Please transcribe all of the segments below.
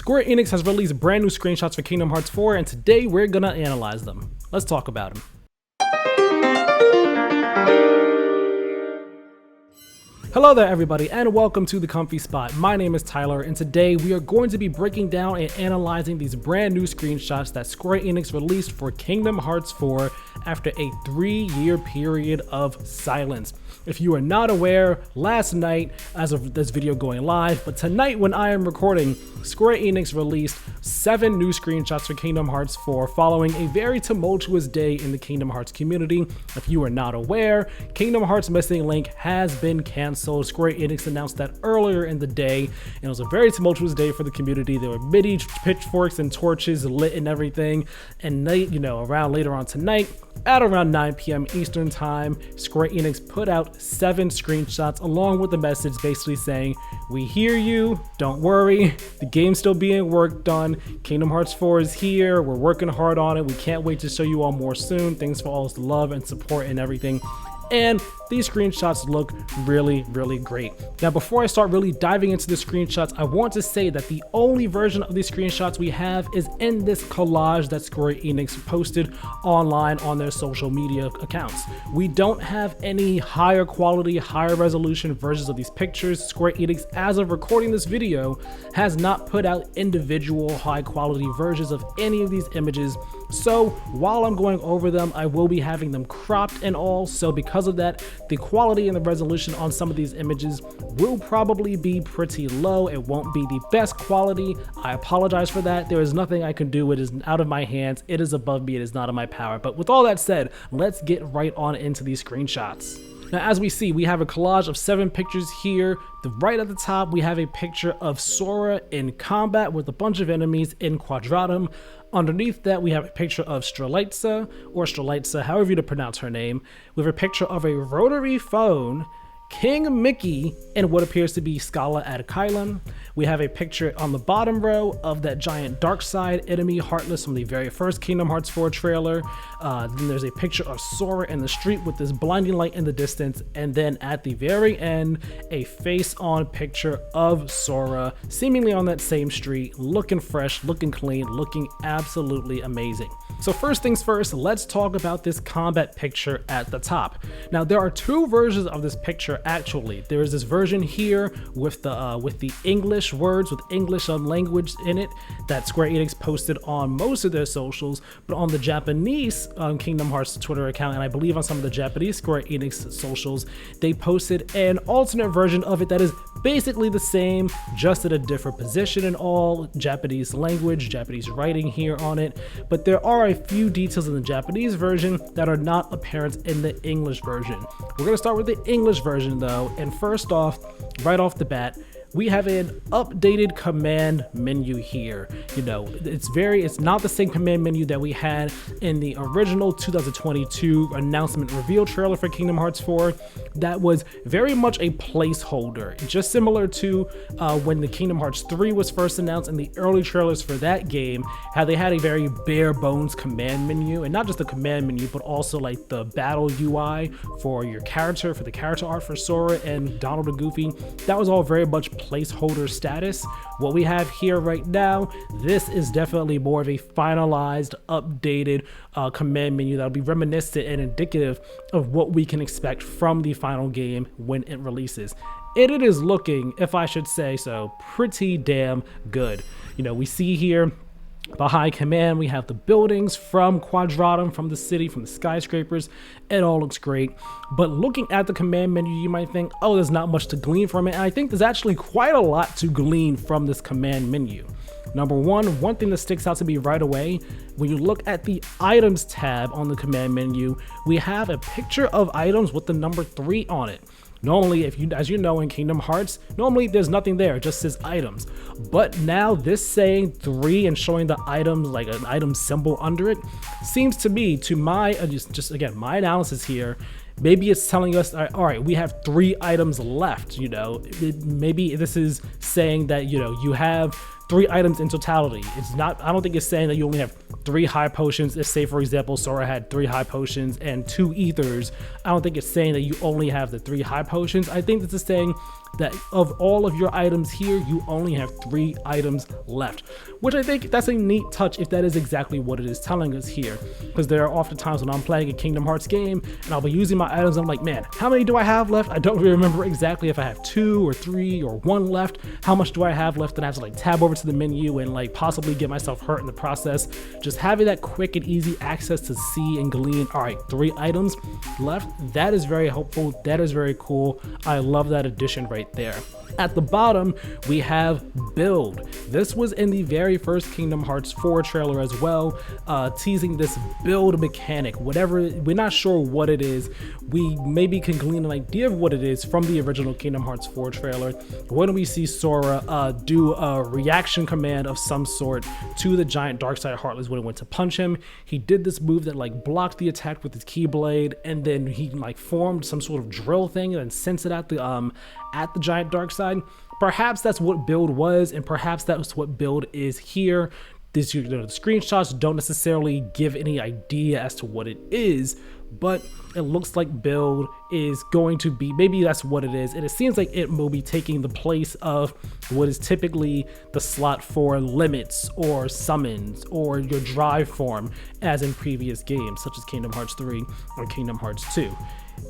Square Enix has released brand new screenshots for Kingdom Hearts 4, and today we're gonna analyze them. Let's talk about them. Hello there everybody, and welcome to The Comfy Spot. My name is Tyler, and today we are going to be breaking down and analyzing these brand new screenshots that Square Enix released for Kingdom Hearts 4 after a 3-year period of silence. If you are not aware, last night, as of this video going live, but tonight when I am recording, Square Enix released 7 new screenshots for Kingdom Hearts 4 following a very tumultuous day in the Kingdom Hearts community. If you are not aware, Kingdom Hearts Missing Link has been canceled. Square Enix announced that earlier in the day, and it was a very tumultuous day for the community. There were many pitchforks and torches lit and everything, and around later on tonight, at around 9 p.m. Eastern time, Square Enix put out 7 screenshots along with a message basically saying, "We hear you, don't worry, the game's still being worked on, Kingdom Hearts 4 is here, we're working hard on it, we can't wait to show you all more soon, thanks for all the love and support and everything." And these screenshots look really, really great. Now, before I start really diving into the screenshots, I want to say that the only version of these screenshots we have is in this collage that Square Enix posted online on their social media accounts. We don't have any higher quality, higher resolution versions of these pictures. Square Enix, as of recording this video, has not put out individual high quality versions of any of these images. So while I'm going over them, I will be having them cropped and all. So because of that, the quality and the resolution on some of these images will probably be pretty low. It won't be the best quality. I apologize for that. There is nothing I can do. It is out of my hands. It is above me. It is not in my power. But with all that said, let's get right on into these screenshots. Now, as we see, we have a collage of 7 pictures here. Right at the top, we have a picture of Sora in combat with a bunch of enemies in Quadratum. Underneath that, we have a picture of Strelitza, or Strelitza, however you to pronounce her name, with a picture of a rotary phone, King Mickey, and what appears to be Scala Ad Caelum. We have a picture on the bottom row of that giant dark side enemy, Heartless, from the very first Kingdom Hearts 4 trailer. Then there's a picture of Sora in the street with this blinding light in the distance. And then at the very end, a face-on picture of Sora, seemingly on that same street, looking fresh, looking clean, looking absolutely amazing. So first things first, let's talk about this combat picture at the top. Now, there are 2 versions of this picture actually. There is this version here with the English words, with English language in it, that Square Enix posted on most of their socials, but on the Japanese Kingdom Hearts Twitter account, and I believe on some of the Japanese Square Enix socials, they posted an alternate version of it that is basically the same, just at a different position in all, Japanese language, Japanese writing here on it, but there are a few details in the Japanese version that are not apparent in the English version. We're going to start with the English version though, and first off, right off the bat, we have an updated command menu here. It's not the same command menu that we had in the original 2022 announcement reveal trailer for Kingdom Hearts 4. That was very much a placeholder, just similar to when the Kingdom Hearts 3 was first announced in the early trailers for that game, how they had a very bare bones command menu, and not just the command menu, but also like the battle UI for your character, for the character art for Sora and Donald and Goofy. That was all very much placeholder status. What we have here right now, this is definitely more of a finalized, updated command menu that'll be reminiscent and indicative of what we can expect from the final game when it releases. And it is looking, if I should say so, pretty damn good. We see here behind command, we have the buildings from Quadratum, from the city, from the skyscrapers. It all looks great. But looking at the command menu, you might think, oh, there's not much to glean from it. And I think there's actually quite a lot to glean from this command menu. Number one thing that sticks out to me right away, when you look at the items tab on the command menu, we have a picture of items with the number 3 on it. Normally, as you know, in Kingdom Hearts, normally there's nothing there, it just says items. But now this saying 3 and showing the items, like an item symbol under it, seems to me, to my, again, my analysis here, maybe it's telling us, all right, we have 3 items left, maybe this is saying that, you have 3 items in totality. It's not, I don't think it's saying that you only have 3 high potions. If, say, for example, Sora had 3 high potions and 2 ethers, I don't think it's saying that you only have the 3 high potions. I think this is saying that of all of your items here, you only have 3 items left, which I think that's a neat touch if that is exactly what it is telling us here. Because there are often times when I'm playing a Kingdom Hearts game and I'll be using my items, I'm like, man, how many do I have left? I don't really remember exactly if I have 2 or 3 or 1 left. How much do I have left? And I have to like tab over to the menu and like possibly get myself hurt in the process. Just having that quick and easy access to see and glean, all right, 3 items left, that is very helpful. That is very cool. I love that addition right there. At the bottom, we have build. This was in the very first Kingdom Hearts 4 trailer as well, teasing this build mechanic. Whatever, we're not sure what it is. We maybe can glean an idea of what it is from the original Kingdom Hearts 4 trailer. When we see Sora do a reaction command of some sort to the giant Darkside Heartless when it went to punch him, he did this move that like blocked the attack with his Keyblade, and then he like formed some sort of drill thing and sent it at the giant Darkside. Perhaps that's what build was, and perhaps that's what build is here. The screenshots don't necessarily give any idea as to what it is, but it looks like build is going to be, maybe that's what it is, and it seems like it will be taking the place of what is typically the slot for limits or summons or your drive form as in previous games such as Kingdom Hearts 3 or Kingdom Hearts 2.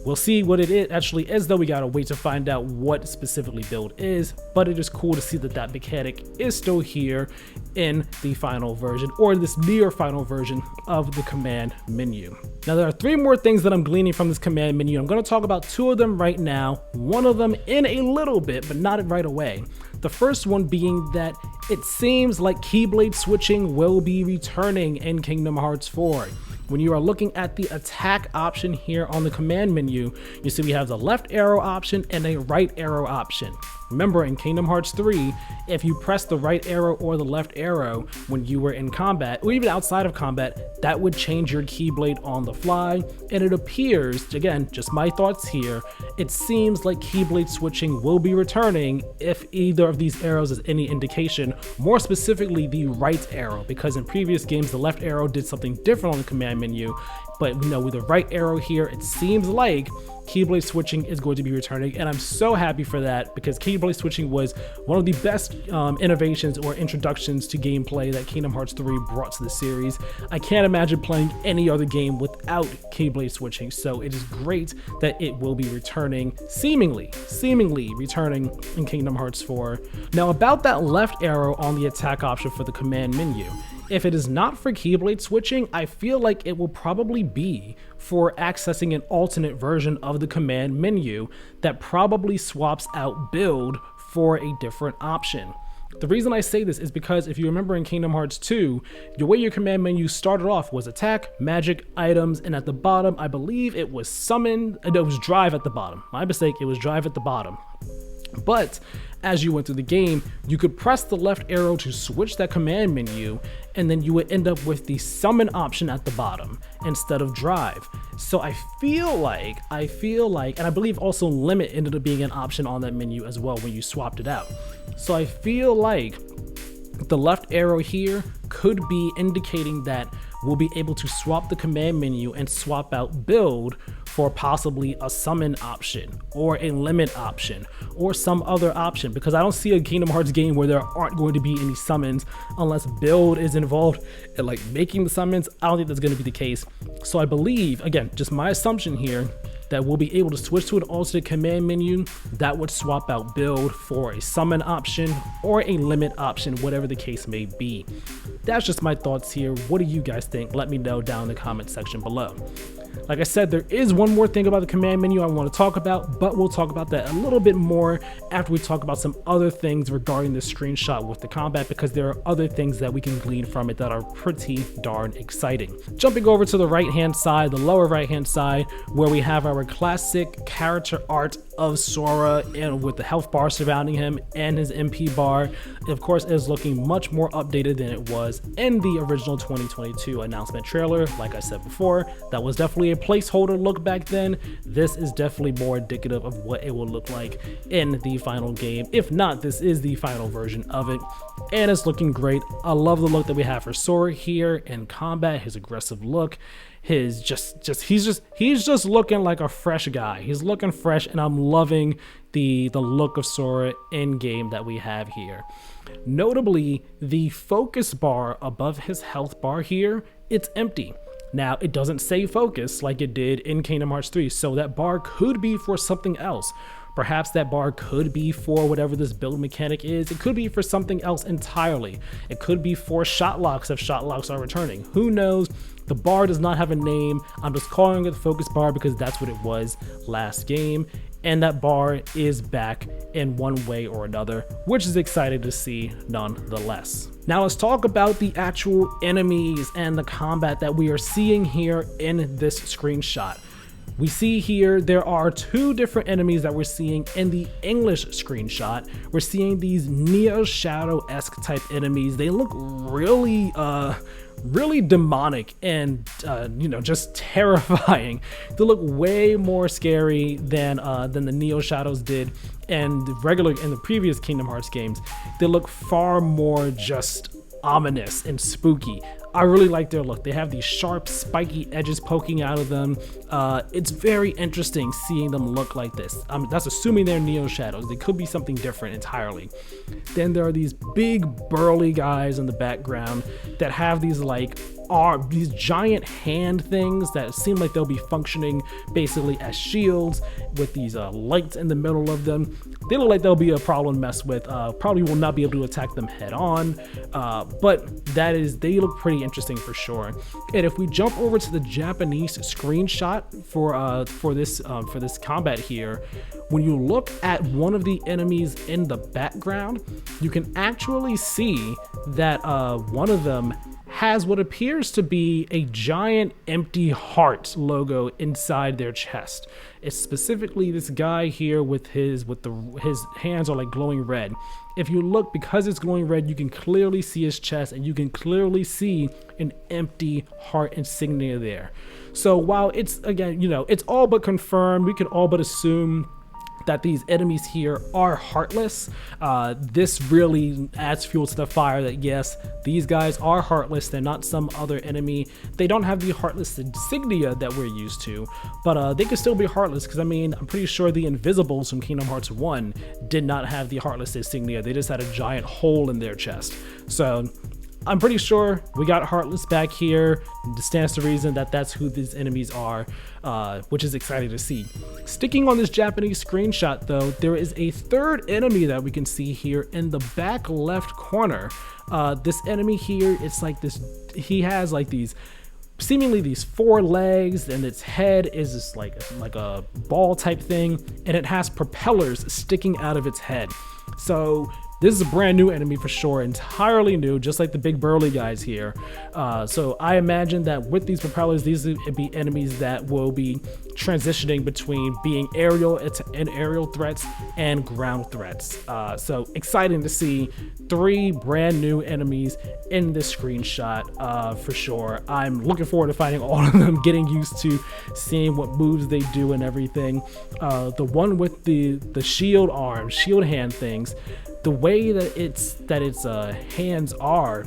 We'll see what it actually is, though. We gotta wait to find out what specifically build is, but it is cool to see that that mechanic is still here in the final version, or this near final version of the command menu. Now there are 3 more things that I'm gleaning from this command menu. I'm going to talk about 2 of them right now, one of them in a little bit, but not right away. The first one being that it seems like Keyblade switching will be returning in Kingdom Hearts 4. When you are looking at the attack option here on the command menu, you see we have the left arrow option and a right arrow option. Remember, in Kingdom Hearts 3, if you press the right arrow or the left arrow when you were in combat, or even outside of combat, that would change your Keyblade on the fly. And it appears, again, just my thoughts here, it seems like Keyblade switching will be returning if either of these arrows is any indication, more specifically the right arrow, because in previous games, the left arrow did something different on the command menu. But you know, with the right arrow here, it seems like Keyblade switching is going to be returning, and I'm so happy for that, because Keyblade switching was one of the best innovations or introductions to gameplay that Kingdom Hearts 3 brought to the series. I can't imagine playing any other game without Keyblade switching, so it is great that it will be returning, seemingly returning in Kingdom Hearts 4. Now about that left arrow on the attack option for the command menu. If it is not for Keyblade switching, I feel like it will probably be for accessing an alternate version of the command menu that probably swaps out build for a different option. The reason I say this is because if you remember in Kingdom Hearts 2, the way your command menu started off was attack, magic, items, and at the bottom, I believe it was summon, it was drive at the bottom. My mistake, it was drive at the bottom. But as you went through the game, you could press the left arrow to switch that command menu, and then you would end up with the summon option at the bottom instead of drive. So I feel like, and I believe also limit ended up being an option on that menu as well when you swapped it out. So I feel like the left arrow here could be indicating that we'll be able to swap the command menu and swap out build for possibly a summon option or a limit option or some other option, because I don't see a Kingdom Hearts game where there aren't going to be any summons unless build is involved in like making the summons. I don't think that's going to be the case. So I believe, again, just my assumption here, that we'll be able to switch to an alternate command menu that would swap out build for a summon option or a limit option, whatever the case may be. That's just my thoughts here. What do you guys think? Let me know down in the comment section below. Like I said, there is one more thing about the command menu I want to talk about, but we'll talk about that a little bit more after we talk about some other things regarding the screenshot with the combat, because there are other things that we can glean from it that are pretty darn exciting. Jumping over to the right hand side, the lower right hand side, where we have our classic character art of Sora and with the health bar surrounding him and his MP bar. Of course, it is looking much more updated than it was in the original 2022 announcement trailer. Like I said before, that was definitely a placeholder look back then. This is definitely more indicative of what it will look like in the final game. If not, this is the final version of it, and it's looking great. I love the look that we have for Sora here in combat, his aggressive look. his he's just looking like a fresh guy. He's looking fresh, and I'm loving the look of Sora in game that we have here. Notably, the focus bar above his health bar here, it's empty. Now, it doesn't say focus like it did in Kingdom Hearts 3, so that bar could be for something else. Perhaps that bar could be for whatever this build mechanic is. It could be for something else entirely. It could be for shot locks if shot locks are returning. Who knows? The bar does not have a name. I'm just calling it the focus bar because that's what it was last game. And that bar is back in one way or another, which is exciting to see nonetheless. Now let's talk about the actual enemies and the combat that we are seeing here in this screenshot. We see here there are two different enemies that we're seeing in the English screenshot. We're seeing these Neo Shadow-esque type enemies. They look really demonic and just terrifying. They look way more scary than the Neo Shadows did and in the previous Kingdom Hearts games. They look far more just ominous and spooky. I really like their look. They have these sharp, spiky edges poking out of them. It's very interesting seeing them look like this. That's assuming they're Neo Shadows. They could be something different entirely. Then there are these big, burly guys in the background that have these these giant hand things that seem like they'll be functioning basically as shields with these lights in the middle of them. They look like they'll be a problem to mess with. Probably will not be able to attack them head on, but they look pretty interesting for sure. And if we jump over to the Japanese screenshot for this combat here, when you look at one of the enemies in the background, you can actually see that one of them has what appears to be a giant empty heart logo inside their chest. It's specifically this guy here with his hands are like glowing red. If you look, because it's glowing red, you can clearly see his chest and you can clearly see an empty heart insignia there. So while it's, again, it's all but confirmed, we can all but assume that these enemies here are Heartless. This really adds fuel to the fire that yes, these guys are Heartless. They're not some other enemy. They don't have the Heartless insignia that we're used to, but they could still be Heartless because I'm pretty sure the Invisibles from Kingdom Hearts 1 did not have the Heartless insignia. They just had a giant hole in their chest. So I'm pretty sure we got Heartless back here. It stands to reason that that's who these enemies are, which is exciting to see. Sticking on this Japanese screenshot though, there is a third enemy that we can see here in the back left corner. This enemy here, it's like this, he has like these seemingly these four legs, and its head is just like a ball type thing, and it has propellers sticking out of its head. So this is a brand new enemy for sure, entirely new, just like the big burly guys here. So I imagine that with these propellers, these would be enemies that will be transitioning between being aerial threats and ground threats. So exciting to see three brand new enemies in this screenshot for sure. I'm looking forward to finding all of them, getting used to seeing what moves they do and everything. The one with the shield arms, shield hand things, the way that its hands are,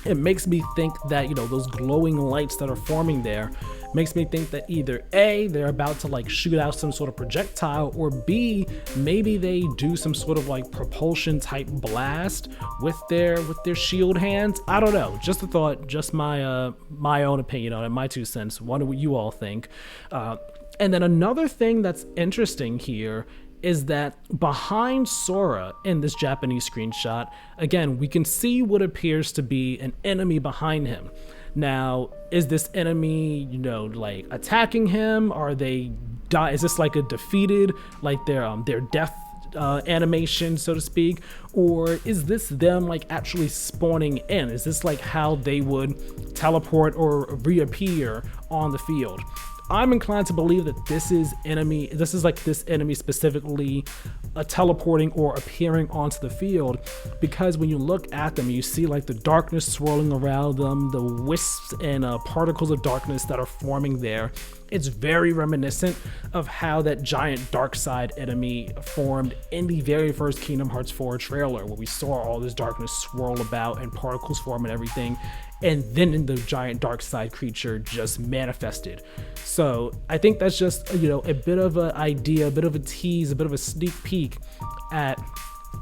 it makes me think that those glowing lights that are forming there makes me think that either A, they're about to like shoot out some sort of projectile, or B, maybe they do some sort of like propulsion type blast with their shield hands. I don't know, just a thought, just my my own opinion on it, my 2 cents. What do you all think? And then another thing that's interesting here is that behind Sora in this Japanese screenshot, again, we can see what appears to be an enemy behind him. Now, is this enemy, like attacking him? Is this like a defeated, like their death animation, so to speak? Or is this them like actually spawning in? Is this like how they would teleport or reappear on the field? I'm inclined to believe that this is this enemy specifically teleporting or appearing onto the field, because when you look at them, you see like the darkness swirling around them, the wisps and particles of darkness that are forming there. It's very reminiscent of how that giant dark side enemy formed in the very first Kingdom Hearts 4 trailer, where we saw all this darkness swirl about and particles form and everything, and then the giant dark side creature just manifested. So I think that's just, you know, a bit of an idea, a bit of a tease, a bit of a sneak peek at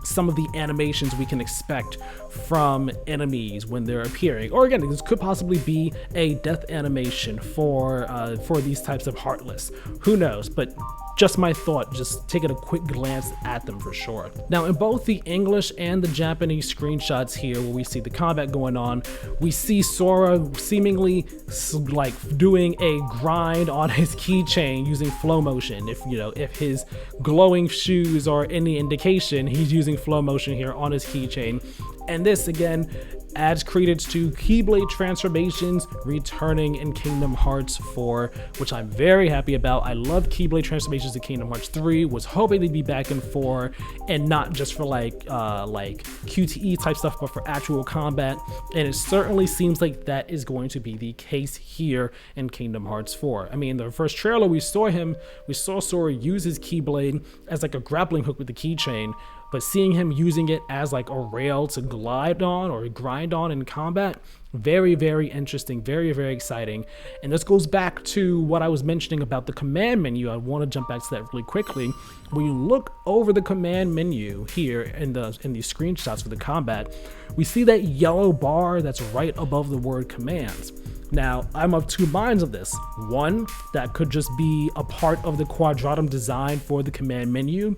some of the animations we can expect from enemies when they're appearing. Or again, this could possibly be a death animation for these types of Heartless. Who knows? But just my thought, just taking a quick glance at them for sure. Now, in both the English and the Japanese screenshots here, where we see the combat going on, we see Sora seemingly like doing a grind on his keychain using flow motion. If his glowing shoes are any indication, he's using flow motion here on his keychain. And this again adds credence to Keyblade transformations returning in Kingdom Hearts 4, which I'm very happy about. I love Keyblade transformations in Kingdom Hearts 3, was hoping they'd be back in 4, and not just for like QTE type stuff, but for actual combat. And it certainly seems like that is going to be the case here in Kingdom Hearts 4. I mean, the first trailer we saw Sora use his Keyblade as like a grappling hook with the keychain, but seeing him using it as like a rail to glide on or grind on in combat, very, very interesting, very, very exciting. And this goes back to what I was mentioning about the command menu. I want to jump back to that really quickly. When you look over the command menu here in these screenshots for the combat, we see that yellow bar that's right above the word commands. Now, I'm of two minds of this. One, that could just be a part of the quadratum design for the command menu,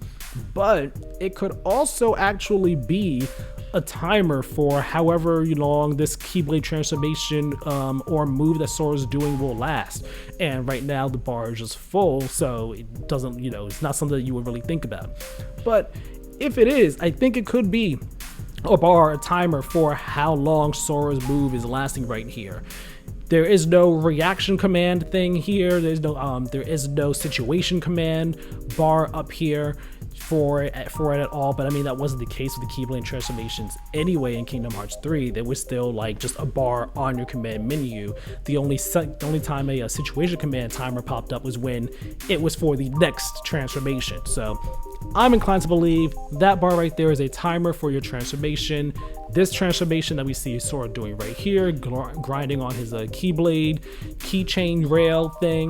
but it could also actually be a timer for however long this Keyblade transformation or move that Sora's doing will last. And right now the bar is just full, so it doesn't, it's not something that you would really think about. But if it is, I think it could be a timer for how long Sora's move is lasting right here. There is no reaction command thing here. There is no situation command bar up here for it at all. But I mean, that wasn't the case with the Keyblade transformations anyway in Kingdom Hearts 3. There was still like just a bar on your command menu. The only time a situation command timer popped up was when it was for the next transformation. So I'm inclined to believe that bar right there is a timer for your transformation. This transformation that we see Sora doing right here, grinding on his Keyblade keychain rail thing,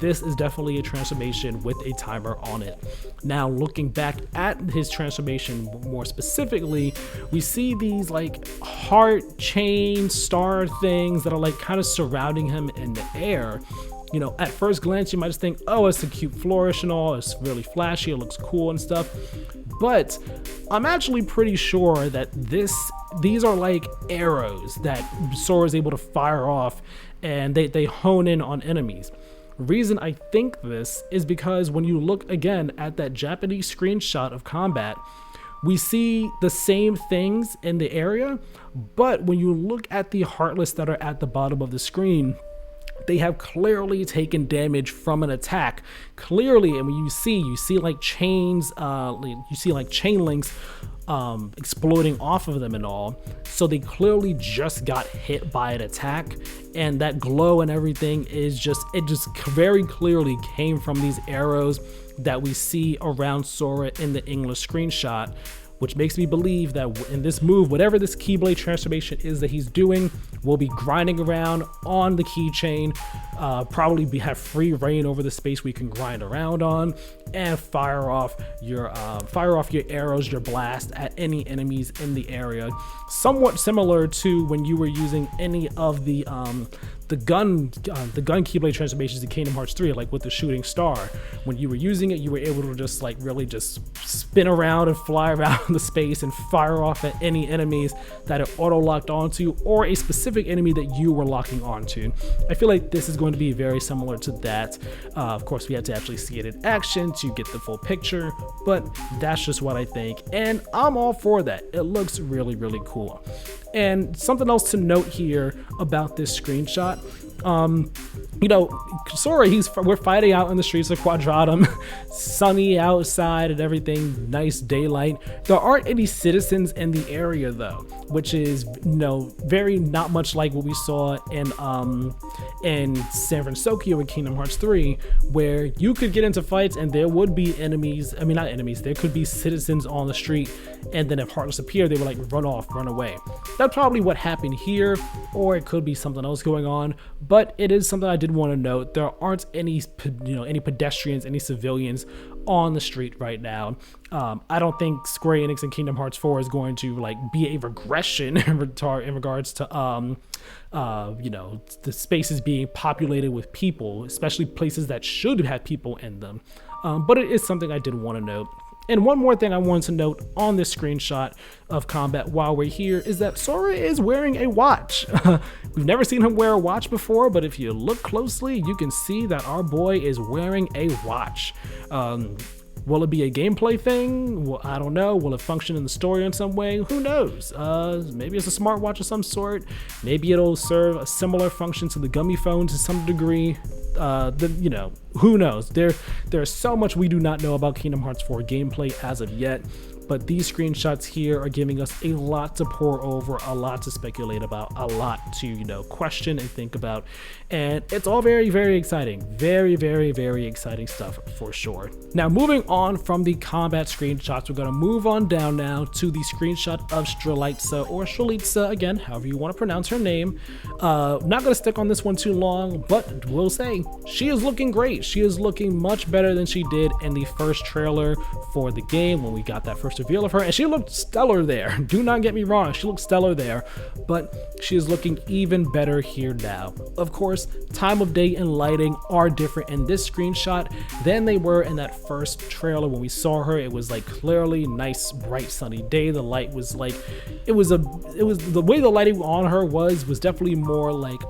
this is definitely a transformation with a timer on it. Now, looking back at his transformation more specifically, we see these like heart chain star things that are like kind of surrounding him in the air. At first glance, you might just think, oh, it's a cute flourish and all, it's really flashy, it looks cool and stuff. But I'm actually pretty sure that these are like arrows that Sora is able to fire off, and they hone in on enemies. Reason I think this is because when you look again at that Japanese screenshot of combat, we see the same things in the area, but when you look at the Heartless that are at the bottom of the screen, they have clearly taken damage from an attack. Clearly, and when you see like chains, you see like chain links exploding off of them and all. So they clearly just got hit by an attack, and that glow and everything is just very clearly came from these arrows that we see around Sora in the English screenshot, which makes me believe that in this move, whatever this Keyblade transformation is that he's doing, will be grinding around on the keychain, probably have free reign over the space we can grind around on, and fire off your arrows, your blast at any enemies in the area. Somewhat similar to when you were using any of the gun Keyblade transformations in Kingdom Hearts 3, like with the shooting star. When you were using it, you were able to just like really just spin around and fly around the space and fire off at any enemies that it auto locked onto, or a specific enemy that you were locking onto. I feel like this is going to be very similar to that. Of course, we had to actually see it in action to get the full picture, but that's just what I think, and I'm all for that. It looks really, really cool. And something else to note here about this screenshot, Sora, we're fighting out in the streets of Quadratum, sunny outside and everything, nice daylight. There aren't any citizens in the area though, which is very not much like what we saw in in San Francisco in Kingdom Hearts 3, where you could get into fights and there would be enemies, I mean not enemies, there could be citizens on the street, and then if Heartless appeared, they would like run off, run away. That's probably what happened here, or it could be something else going on, but it is something I did want to note. There aren't any, any pedestrians, any civilians on the street right now. I don't think Square Enix and Kingdom Hearts 4 is going to like be a regression in regards to the spaces being populated with people, especially places that should have people in them. But it is something I did want to note. And one more thing I wanted to note on this screenshot of combat while we're here is that Sora is wearing a watch. We've never seen him wear a watch before, but if you look closely, you can see that our boy is wearing a watch. Will it be a gameplay thing? Well, I don't know. Will it function in the story in some way? Who knows? Maybe it's a smartwatch of some sort. Maybe it'll serve a similar function to the gummy phone to some degree. Who knows? There's so much we do not know about Kingdom Hearts 4 gameplay as of yet, but these screenshots here are giving us a lot to pore over, a lot to speculate about, a lot to, question and think about, and it's all very, very exciting. Very, very, very exciting stuff for sure. Now, moving on from the combat screenshots, we're going to move on down now to the screenshot of Strelitza, or Strelitza, again, however you want to pronounce her name. Not going to stick on this one too long, but we'll say she is looking great. She is looking much better than she did in the first trailer for the game when we got that first reveal of her, and she looked stellar there. Do not get me wrong, she looked stellar there, but she is looking even better here now. Of course, time of day and lighting are different in this screenshot than they were in that first trailer. When we saw her, it was like clearly nice, bright, sunny day. The light was like, it was the way the lighting on her was definitely more like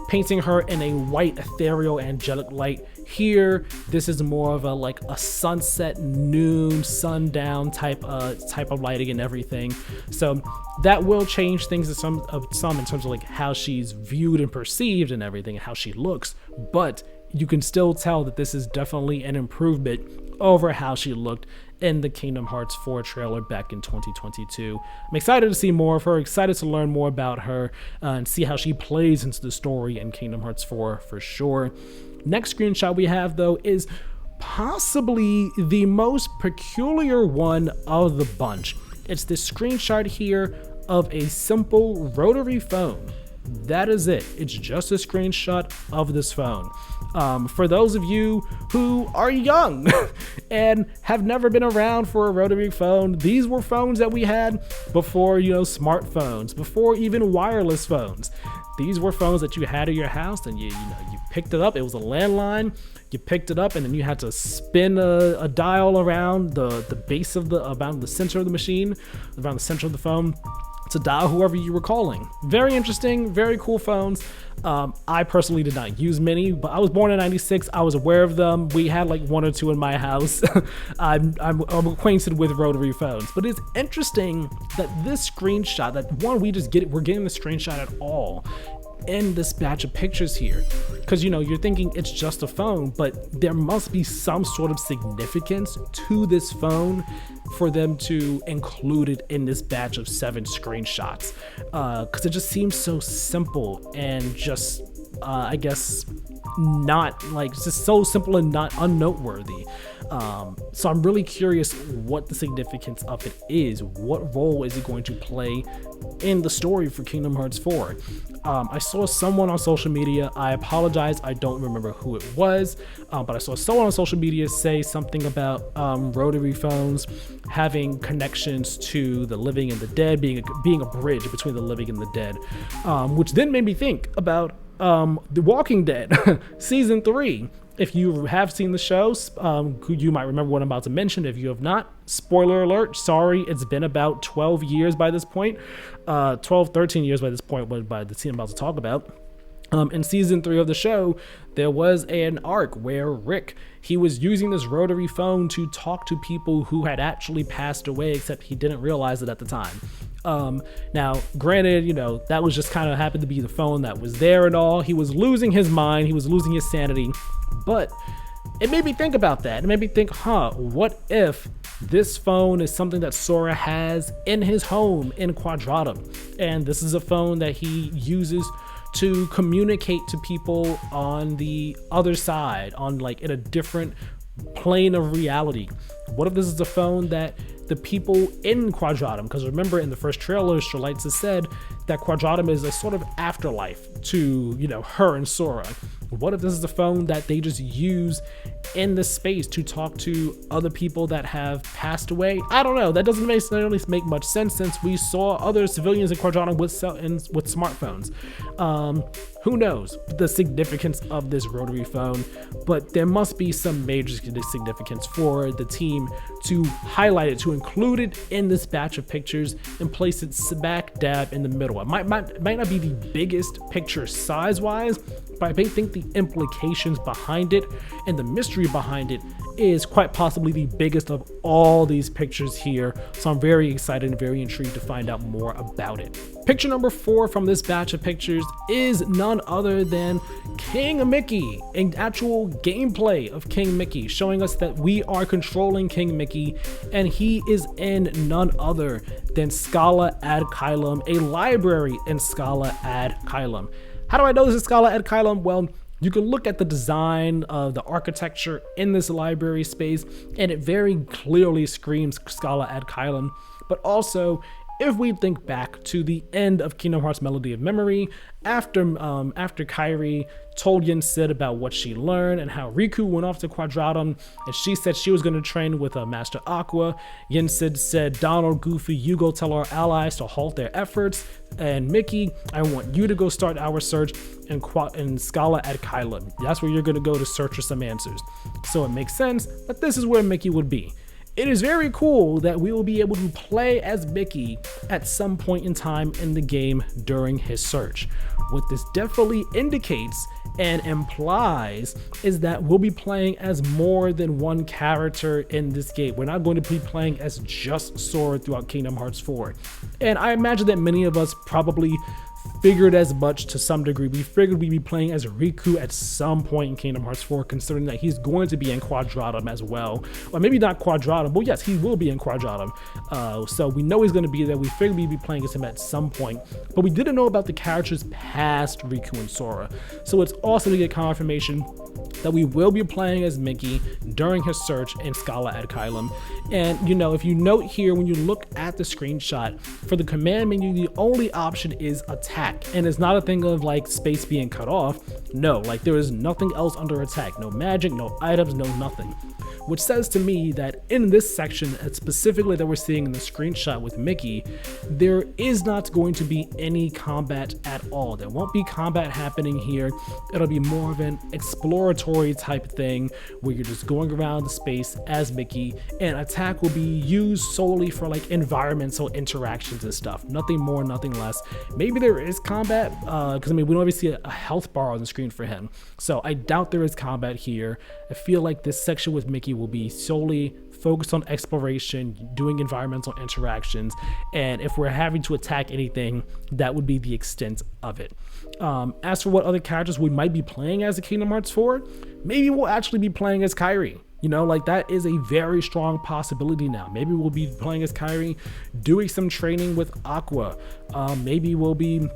painting her in a white, ethereal, angelic light. Here, this is more of a sunset, noon, sundown type of lighting and everything. So that will change things in some in terms of like how she's viewed and perceived and everything, and how she looks. But you can still tell that this is definitely an improvement over how she looked in the Kingdom Hearts 4 trailer back in 2022. I'm excited to see more of her, excited to learn more about her and see how she plays into the story in Kingdom Hearts 4 for sure. Next screenshot we have, though, is possibly the most peculiar one of the bunch. It's this screenshot here of a simple rotary phone. That is it. It's just a screenshot of this phone. For those of you who are young and have never been around for a rotary phone, these were phones that we had before, smartphones, before even wireless phones. These were phones that you had at your house, and you picked it up. It was a landline. You picked it up, and then you had to spin a dial around the base of around the center of the machine, around the center of the phone, to dial whoever you were calling. Very interesting, very cool phones. I personally did not use many, but I was born in '96. I was aware of them. We had like one or two in my house. I'm acquainted with rotary phones, but it's interesting that this screenshot, that one we're getting the screenshot at all in this batch of pictures here, because you're thinking it's just a phone, but there must be some sort of significance to this phone for them to include it in this batch of 7 screenshots, because it just seems so simple and just I guess not it's just so simple and not unnoteworthy. So I'm really curious what the significance of it is. What role is it going to play in the story for Kingdom Hearts 4? I saw someone on social media, I apologize, I don't remember who it was, but I saw someone on social media say something about rotary phones having connections to the living and the dead, being a bridge between the living and the dead, which then made me think about The Walking Dead season 3. If you have seen the show, you might remember what I'm about to mention. If you have not, spoiler alert, sorry, it's been about 12 years by this point, 13 years by this point, by the scene I'm about to talk about. In season 3 of the show, there was an arc where Rick, he was using this rotary phone to talk to people who had actually passed away, except he didn't realize it at the time. Now, granted, that was just kind of happened to be the phone that was there and all. He was losing his mind, he was losing his sanity, but it made me think about that. It made me think, what if this phone is something that Sora has in his home in Quadratum, and this is a phone that he uses to communicate to people on the other side, on like in a different plane of reality? What if this is a phone that the people in Quadratum, because remember in the first trailer, Strelitza said that Quadratum is a sort of afterlife to, you know, her and Sora. What if this is a phone that they just use in the space to talk to other people that have passed away? I don't know. That doesn't necessarily make much sense since we saw other civilians in Quadratum with smartphones. Who knows the significance of this rotary phone, but there must be some major significance for the team to highlight it, to include it in this batch of pictures and place it smack dab in the middle. It might not be the biggest picture size-wise, but I think the implications behind it and the mystery behind it is quite possibly the biggest of all these pictures here. So I'm very excited and very intrigued to find out more about it. Picture number 4 from this batch of pictures is none other than King Mickey, an actual gameplay of King Mickey, showing us that we are controlling King Mickey, and he is in none other than Scala Ad Caelum, a library in Scala Ad Caelum. How do I know this is Scala Ad Caelum? Well, you can look at the design of the architecture in this library space, and it very clearly screams Scala Ad Caelum. But also, if we think back to the end of Kingdom Hearts Melody of Memory, after Kairi told Yen Sid about what she learned and how Riku went off to Quadratum, and she said she was going to train with Master Aqua, Yen Sid said, Donald, Goofy, you go tell our allies to halt their efforts, and Mickey, I want you to go start our search in Scala Ad Caelum. That's where you're going to go to search for some answers. So it makes sense that this is where Mickey would be. It is very cool that we will be able to play as Mickey at some point in time in the game during his search. What this definitely indicates and implies is that we'll be playing as more than one character in this game. We're not going to be playing as just Sora throughout Kingdom Hearts 4. And I imagine that many of us probably figured as much to some degree. We figured we'd be playing as Riku at some point in Kingdom Hearts 4, considering that he's going to be in Quadratum as well. Or maybe not Quadratum, but yes, he will be in Quadratum. So we know he's going to be there. We figured we'd be playing as him at some point, but we didn't know about the characters past Riku and Sora. So it's awesome to get confirmation that we will be playing as Mickey during his search in Scala Ad Caelum. And you know, if you note here, when you look at the screenshot, for the command menu, the only option is attack. And it's not a thing of like space being cut off. No, like there is nothing else under attack. No magic, no items, no nothing. Which says to me that in this section, specifically that we're seeing in the screenshot with Mickey, there is not going to be any combat at all. There won't be combat happening here. It'll be more of an exploratory type thing where you're just going around the space as Mickey, and attack will be used solely for like environmental interactions and stuff. Nothing more, nothing less. Maybe there is combat, because I mean, we don't even see a health bar on the screen for him. So I doubt there is combat here. I feel like this section with Mickey will be solely focused on exploration, doing environmental interactions, and if we're having to attack anything, that would be the extent of it. As for what other characters we might be playing as in Kingdom Hearts 4, maybe we'll actually be playing as Kairi. You know, like that is a very strong possibility now. Maybe we'll be playing as Kairi, doing some training with Aqua. Maybe we'll be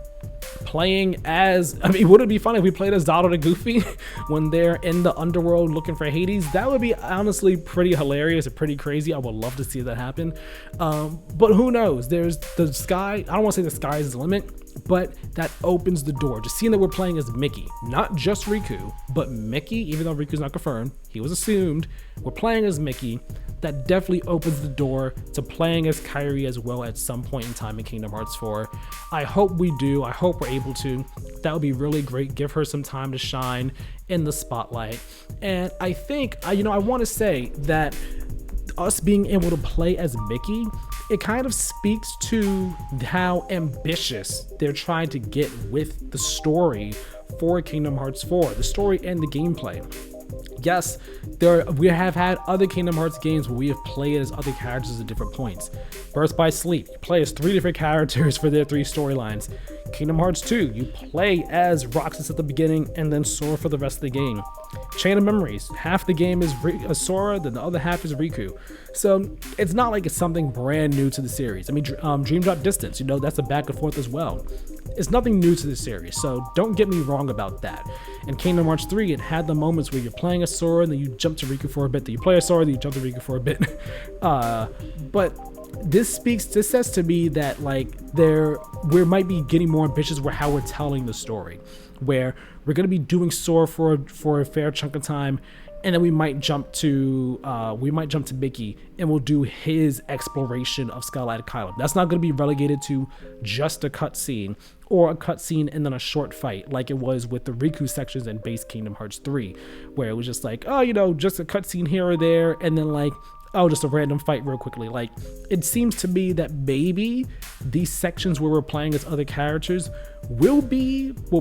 playing as, I mean, would it be fun if we played as Donald and Goofy when they're in the underworld looking for Hades? That would be honestly pretty hilarious and pretty crazy. I would love to see that happen. But who knows? There's the sky. I don't want to say the sky is the limit, but that opens the door. Just seeing that we're playing as Mickey, not just Riku, but Mickey, even though Riku's not confirmed, he was assumed, we're playing as Mickey. That definitely opens the door to playing as Kairi as well at some point in time in Kingdom Hearts 4. I hope we do. I hope we're able to. That would be really great. Give her some time to shine in the spotlight. And I think, I want to say that us being able to play as Mickey, it kind of speaks to how ambitious they're trying to get with the story for Kingdom Hearts 4, the story and the gameplay. Yes, we have had other Kingdom Hearts games where we have played as other characters at different points. Birth by Sleep, you play as 3 different characters for their 3 storylines. Kingdom Hearts 2, you play as Roxas at the beginning and then Sora for the rest of the game. Chain of Memories, half the game is Sora, then the other half is Riku. So it's not like it's something brand new to the series. I mean, Dream Drop Distance, that's a back and forth as well. It's nothing new to the series, so don't get me wrong about that. In Kingdom Hearts 3, it had the moments where you're playing as Sora and then you jump to Riku for a bit, then you play as Sora, then you jump to Riku for a bit. But this says to me that like we might be getting more ambitious with how we're telling the story, where we're going to be doing Sora for a fair chunk of time, and then we might jump to Mickey and we'll do his exploration of Scala Ad Caelum. That's not going to be relegated to just a cutscene or a cutscene and then a short fight like it was with the Riku sections in base Kingdom Hearts 3, where it was just like, just a cutscene here or there, and then like, just a random fight real quickly. Like, it seems to me that maybe these sections where we're playing as other characters will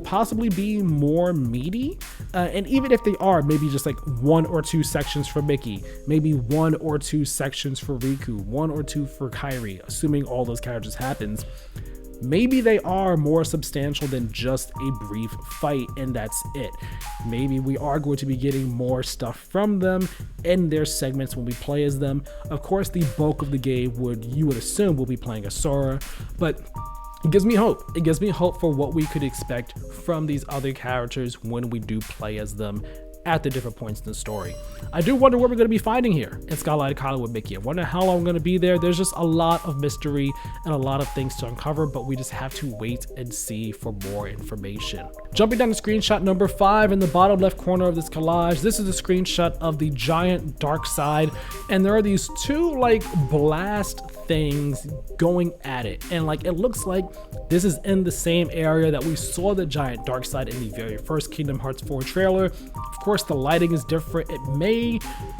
possibly be more meaty, and even if they are maybe just like 1 or 2 sections for Mickey, maybe 1 or 2 sections for Riku, 1 or 2 for Kairi, assuming all those characters happens, maybe they are more substantial than just a brief fight and that's it. Maybe we are going to be getting more stuff from them in their segments when we play as them. Of course, the bulk of the game you would assume we'll be playing as Sora, but it gives me hope. It gives me hope for what we could expect from these other characters when we do play as them at the different points in the story. I do wonder what we're going to be finding here in Scala Ad Caelum with Mickey. I wonder how long I'm going to be there. There's just a lot of mystery and a lot of things to uncover, but we just have to wait and see for more information. Jumping down to screenshot number 5 in the bottom left corner of this collage, this is a screenshot of the giant dark side, and there are these 2 like blast things going at it, and like it looks like this is in the same area that we saw the giant dark side in the very first Kingdom Hearts 4 trailer. Of course, the lighting is different. It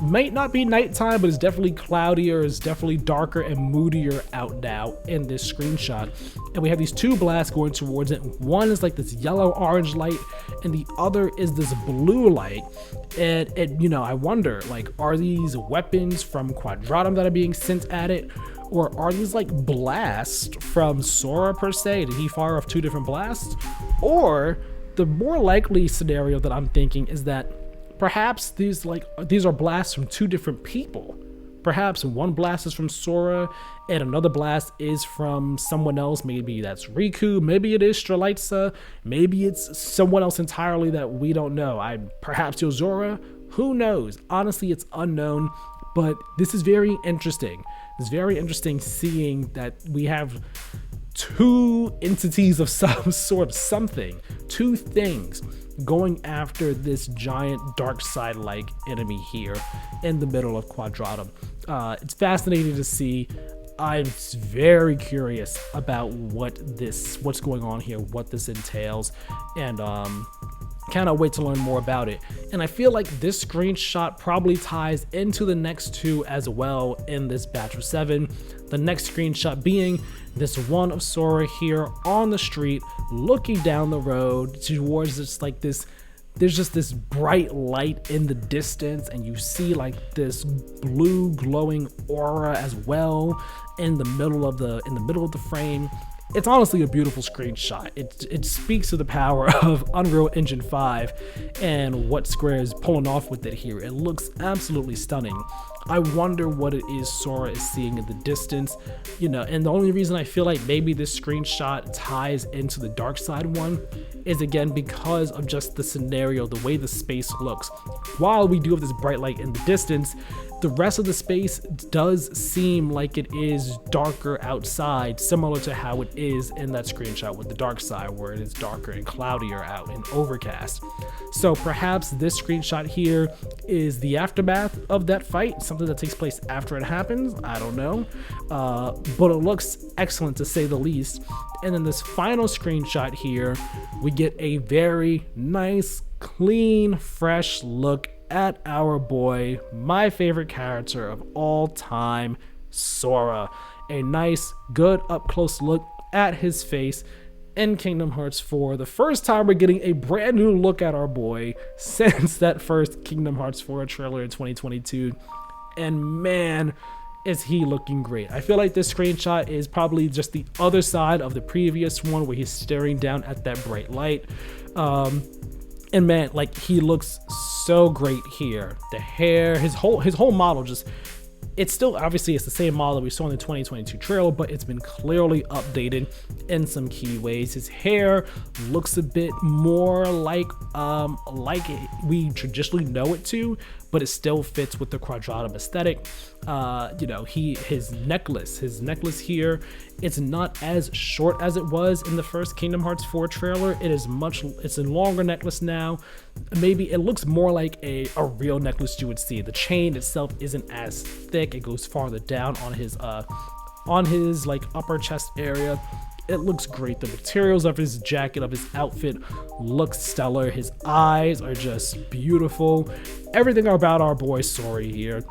might not be nighttime, but it's definitely cloudier, it's definitely darker and moodier out now in this screenshot. And we have these 2 blasts going towards it. One is like this yellow orange light and the other is this blue light, and I wonder, like, are these weapons from Quadratum that are being sent at it, or are these like blasts from Sora per se? Did he fire off 2 different blasts? Or the more likely scenario that I'm thinking is that perhaps these are blasts from 2 different people. Perhaps one blast is from Sora and another blast is from someone else. Maybe that's Riku, maybe it is Strelitza, maybe it's someone else entirely that we don't know. Perhaps Yozora, who knows? Honestly, it's unknown, but this is very interesting. It's very interesting seeing that we have 2 entities of some sort, 2 things going after this giant dark side like enemy here in the middle of Quadratum. It's fascinating to see. I'm very curious about what's going on here, what this entails, and cannot wait to learn more about it. And I feel like this screenshot probably ties into the next 2 as well in this batch of 7. The next screenshot being this one of Sora here on the street looking down the road towards there's just this bright light in the distance, and you see like this blue glowing aura as well in the middle of the frame. It's honestly a beautiful screenshot. It speaks to the power of Unreal Engine 5 and what Square is pulling off with it here. It looks absolutely stunning. I wonder what it is Sora is seeing in the distance, and the only reason I feel like maybe this screenshot ties into the dark side one is again because of just the scenario, the way the space looks. While we do have this bright light in the distance, the rest of the space does seem like it is darker outside, similar to how it is in that screenshot with the dark side, where it is darker and cloudier out and overcast. So perhaps this screenshot here is the aftermath of that fight, something that takes place after it happens. I don't know, but it looks excellent to say the least. And then this final screenshot here, we get a very nice, clean, fresh look at our boy, my favorite character of all time, Sora. A nice, good up close look at his face in Kingdom Hearts 4. The first time we're getting a brand new look at our boy since that first Kingdom Hearts 4 trailer in 2022. And man, is he looking great. I feel like this screenshot is probably just the other side of the previous one where he's staring down at that bright light. And man, like, he looks so great here. The hair, his whole model just, it's still, obviously it's the same model that we saw in the 2022 trailer, but it's been clearly updated in some key ways. His hair looks a bit more like we traditionally know it to, but it still fits with the Quadratum aesthetic. You know, his necklace here, it's not as short as it was in the first Kingdom Hearts 4 trailer. It's a longer necklace now. Maybe it looks more like a real necklace you would see. The chain itself isn't as thick. It goes farther down on his like upper chest area. It looks great. The materials of his jacket, of his outfit, looks stellar. His eyes are just beautiful. Everything about our boy Sora here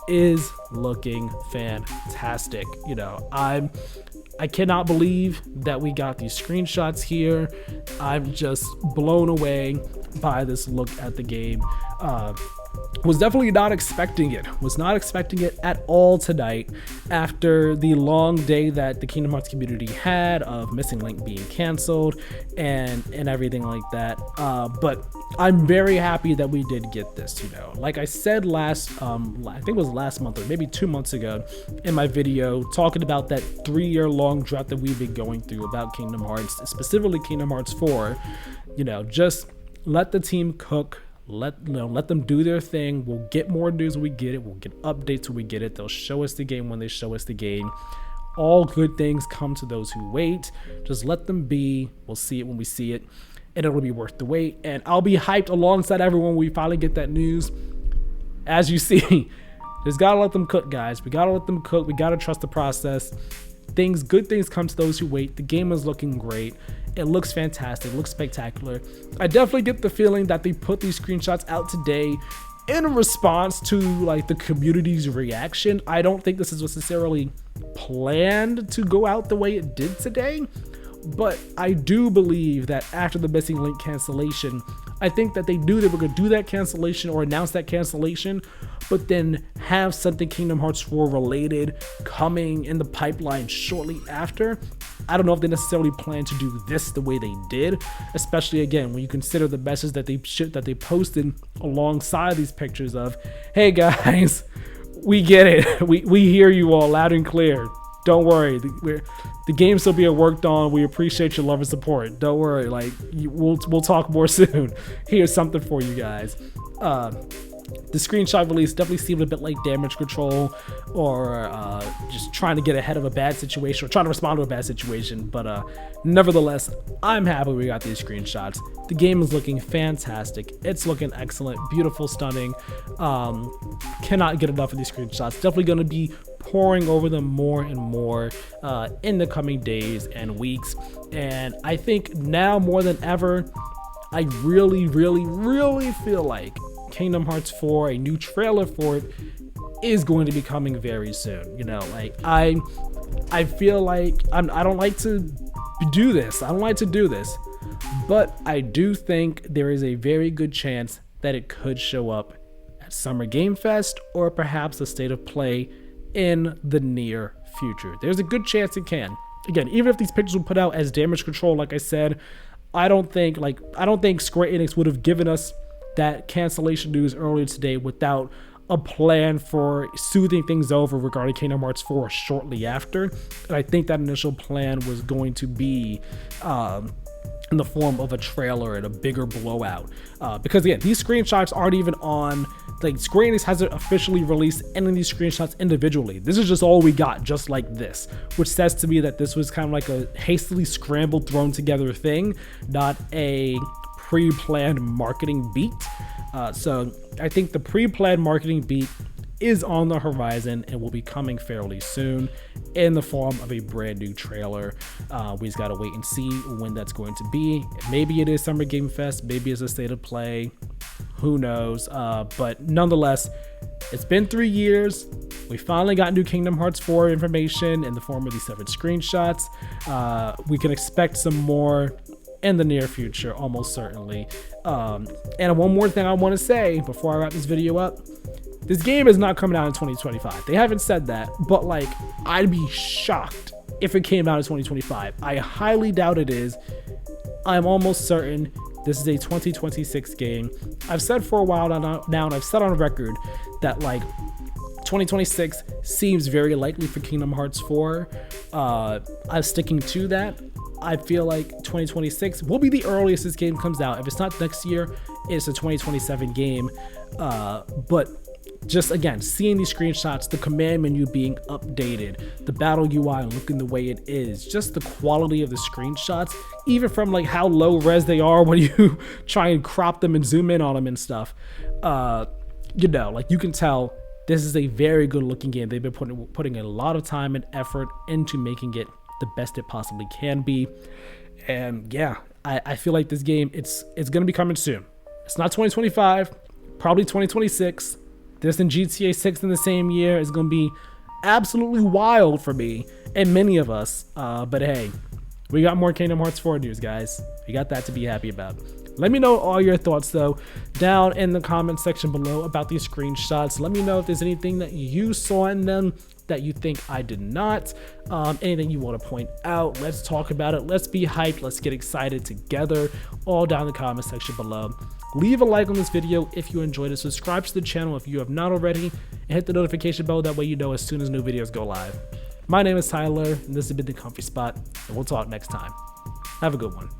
is looking fantastic. You know, I cannot believe that we got these screenshots here. I'm just blown away by this look at the game. Was definitely not expecting it. Was not expecting it at all tonight after the long day that the Kingdom Hearts community had of Missing Link being canceled and everything like that. But I'm very happy that we did get this, you know. Like I said last, I think it was last month or maybe 2 months ago in my video talking about that 3-year-long drought that we've been going through about Kingdom Hearts, specifically Kingdom Hearts 4. You know, just let the team cook. Let them do their thing. We'll get more news when we get it. We'll get updates when we get it. They'll show us the game when they show us the game. All good things come to those who wait. Just let them be. We'll see it when we see it, and it'll be worth the wait. And I'll be hyped alongside everyone when we finally get that news. As you see, just gotta let them cook, guys. We gotta let them cook. We gotta trust the process. Good things come to those who wait. The game is looking great. It looks fantastic. It looks spectacular. I definitely get the feeling that they put these screenshots out today in response to like the community's reaction. I don't think this is necessarily planned to go out the way it did today, but I do believe that after the Missing Link cancellation, I think that they knew they were going to do that cancellation or announce that cancellation, but then have something Kingdom Hearts 4 related coming in the pipeline shortly after. I don't know if they necessarily plan to do this the way they did, especially again when you consider the message that they posted alongside these pictures of, hey guys, we get it, we hear you all loud and clear. Don't worry, the game's still being worked on. We appreciate your love and support. Don't worry, like we'll talk more soon. Here's something for you guys. The screenshot release definitely seemed a bit like damage control or just trying to get ahead of a bad situation or trying to respond to a bad situation. But nevertheless, I'm happy we got these screenshots. The game is looking fantastic. It's looking excellent, beautiful, stunning. Cannot get enough of these screenshots. Definitely going to be pouring over them more and more in the coming days and weeks. And I think now more than ever, I really feel like Kingdom Hearts 4, a new trailer for it, is going to be coming very soon. You know, like I feel like I don't like to do this. I don't like to do this, but I do think there is a very good chance that it could show up at Summer Game Fest or perhaps a State of Play in the near future. There's a good chance it can. Again, even if these pictures were put out as damage control, like I said, I don't think Square Enix would have given us that cancellation news earlier today without a plan for soothing things over regarding Kingdom Hearts 4 shortly after. And I think that initial plan was going to be in the form of a trailer and a bigger blowout. Because again, these screenshots aren't even on, like Square Enix hasn't officially released any of these screenshots individually. This is just all we got, just like this, which says to me that this was kind of like a hastily scrambled, thrown together thing, not a pre-planned marketing beat. So I think the pre-planned marketing beat is on the horizon and will be coming fairly soon in the form of a brand new trailer. We just gotta wait and see when that's going to be. Maybe it is Summer Game Fest, maybe it's a State of Play, who knows. But nonetheless, It's been 3 years. We finally got new Kingdom Hearts 4 information in the form of these 7 screenshots. We can expect some more in the near future, almost certainly. And one more thing I want to say before I wrap this video up. This game is not coming out in 2025. They haven't said that, but like, I'd be shocked if it came out in 2025. I highly doubt it is. I'm almost certain this is a 2026 game. I've said for a while now, and I've said on record that like 2026 seems very likely for Kingdom Hearts 4. I'm sticking to that. I feel like 2026 will be the earliest this game comes out. If it's not next year, it's a 2027 game. But just again, seeing these screenshots, the command menu being updated, the battle UI looking the way it is, just the quality of the screenshots, even from like how low res they are when you try and crop them and zoom in on them and stuff. You know, like you can tell this is a very good looking game. They've been putting a lot of time and effort into making it the best it possibly can be. And yeah, I feel like this game, it's gonna be coming soon. It's not 2025, probably 2026. This and GTA 6 in the same year is gonna be absolutely wild for me and many of us. But hey, we got more Kingdom Hearts 4 news, guys. We got that to be happy about. Let me know all your thoughts though down in the comment section below about these screenshots. Let me know if there's anything that you saw in them that you think I did not. Anything you want to point out, let's talk about it. Let's be hyped. Let's get excited together. All down in the comment section below. Leave a like on this video if you enjoyed it. Subscribe to the channel if you have not already, and hit the notification bell. That way you know as soon as new videos go live. My name is Tyler, and this has been The Comfy Spot, and we'll talk next time. Have a good one.